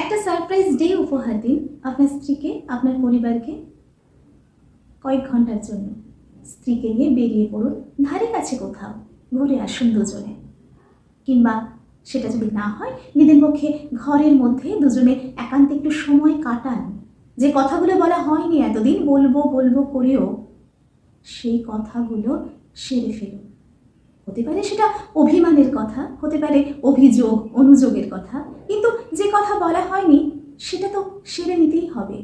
একটা surprise day উপহার দিন আপনার স্ত্রীকে, আপনার পরিবারকে। কয়েক ঘন্টার জন্য স্ত্রীকে নিয়ে বেরিয়ে পড়ুন ধারে কাছে কোথাও, ঘুরে আসুন দুজনে। কিংবা সেটা যদি না হয়, নিজের পক্ষে ঘরের মধ্যে দুজনে একান্তে একটু সময় কাটান। যে কথাগুলো বলা হয়নি এতদিন, বলবো বলবো করেও সেই কথাগুলো সেরে ফেলুন। হতে পারে সেটা অভিমানের কথা, হতে পারে অভিযোগ অনুযোগের কথা, কিন্তু যে কথা বলা হয়নি সেটা তো সেরে নিতেই হবে।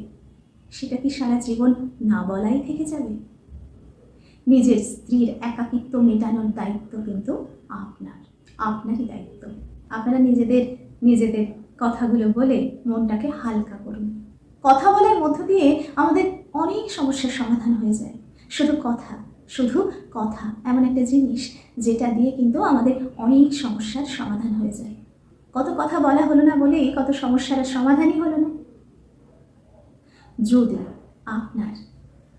সেটা কি সারা জীবন না বলাই থেকে যাবে? নিজের স্ত্রীর একাকিত্ব মেটানোর দায়িত্ব কিন্তু আপনারই দায়িত্ব। আপনারা নিজেদের কথাগুলো বলে মনটাকে হালকা করুন। কথা বলার মধ্য দিয়ে আমাদের অনেক সমস্যার সমাধান হয়ে যায়। শুধু কথা এমন একটা জিনিস যেটা দিয়ে কিন্তু আমাদের অনেক সমস্যার সমাধান হয়ে যায়। কত কথা বলা হলো না বলেই কত সমস্যার সমাধানই হলো না। যদি আপনার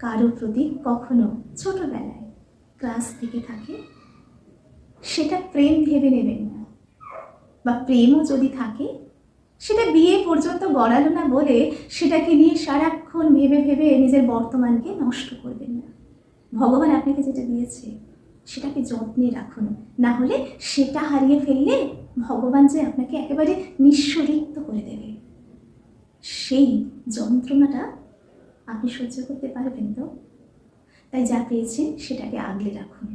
কারো প্রতি কখনো ছোটবেলায় ক্লাস থেকে থাকে, সেটা প্রেম ভেবে নেবেন না। বা প্রেমও যদি থাকে, সেটা বিয়ে পর্যন্ত গড়ালো না বলে সেটাকে নিয়ে সারাক্ষণ ভেবে ভেবে নিজের বর্তমানকে নষ্ট করবেন না। ভগবান আপনাকে যেটা দিয়েছে সেটাকে যত্নে রাখুন, না হলে সেটা হারিয়ে ফেললে ভগবান যে আপনাকে একেবারে নিঃস্বরিক্ত করে দেবে। সেই যন্ত্রণাটা আপনি সহ্য করতে পারবেন তো? তাই যা পেয়েছেন সেটাকে আগলে রাখুন।